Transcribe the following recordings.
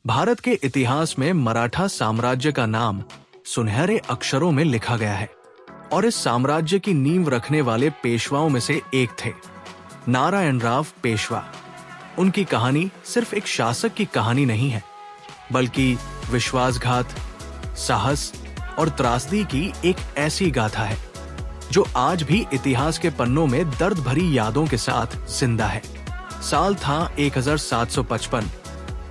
भारत के इतिहास में मराठा साम्राज्य का नाम सुनहरे अक्षरों में लिखा गया है और इस साम्राज्य की नींव रखने वाले पेशवाओं में से एक थे नारायणराव पेशवा। उनकी कहानी सिर्फ एक शासक की कहानी नहीं है, बल्कि विश्वासघात, साहस और त्रासदी की एक ऐसी गाथा है जो आज भी इतिहास के पन्नों में दर्द भरी यादों के साथ जिंदा है। साल था 1755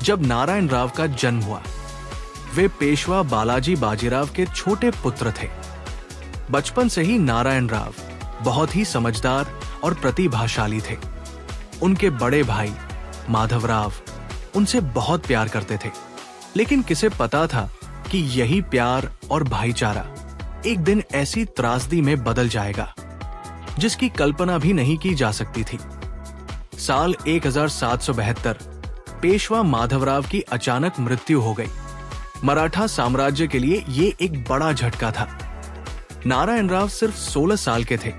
जब नारायणराव का जन्म हुआ। वे पेशवा बालाजी बाजीराव के छोटे पुत्र थे। बचपन से ही नारायणराव बहुत ही समझदार और प्रतिभाशाली थे। उनके बड़े भाई माधवराव उनसे बहुत प्यार करते थे, लेकिन किसे पता था कि यही प्यार और भाईचारा एक दिन ऐसी त्रासदी में बदल जाएगा जिसकी कल्पना भी नहीं की जा सकती थी। साल 1772 पेशवा माधवराव की अचानक मृत्यु हो गई। मराठा साम्राज्य के लिए ये एक बड़ा झटका था। नारायणराव सिर्फ 16 साल के थे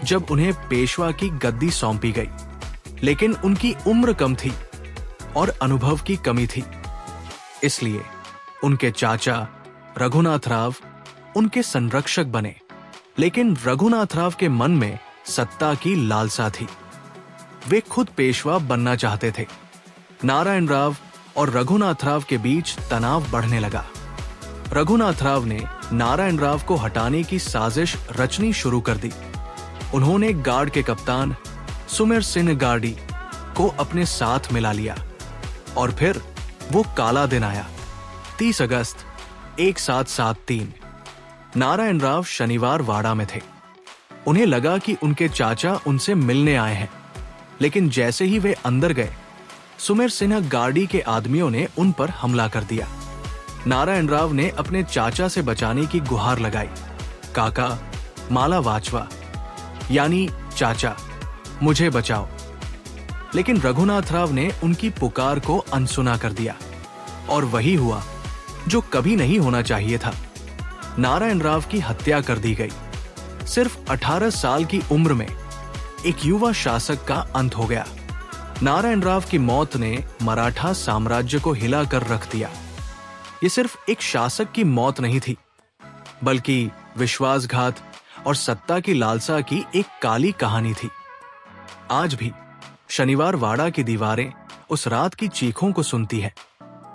जब उन्हें पेशवा की गद्दी सौंपी गई, लेकिन उनकी उम्र कम थी और अनुभव की कमी थी। इसलिए उनके चाचा रघुनाथराव उनके संरक्षक बने, लेकिन रघुनाथराव के मन में सत्ता की लालसा थी। वे खुद पेशवा बनना चाहते थे। नारायणराव और रघुनाथराव के बीच तनाव बढ़ने लगा। रघुनाथराव ने नारायणराव को हटाने की साजिश रचनी शुरू कर दी। उन्होंने गार्ड के कप्तान सुमेर सिंह गार्डी को अपने साथ मिला लिया और फिर वो काला दिन आया, 30 अगस्त 1773। नारायणराव शनिवार वाड़ा में थे। उन्हें लगा कि उनके चाचा उनसे मिलने आए हैं, लेकिन जैसे ही वे अंदर गए, सुमेर सिन्हा गार्डी के आदमियों ने उन पर हमला कर दिया। नारायणराव ने अपने चाचा से बचाने की गुहार लगाई, काका माला वाचवा, यानी चाचा मुझे बचाओ। लेकिन रघुनाथराव ने उनकी पुकार को अनसुना कर दिया और वही हुआ जो कभी नहीं होना चाहिए था। नारायणराव की हत्या कर दी गई। सिर्फ 18 साल की उम्र में एक युवा शासक का अंत हो गया। नारायणराव की मौत ने मराठा साम्राज्य को हिला कर रख दिया। ये सिर्फ एक शासक की मौत नहीं थी, बल्कि विश्वासघात और सत्ता की लालसा की एक काली कहानी थी। आज भी शनिवार वाड़ा की दीवारें उस रात की चीखों को सुनती है।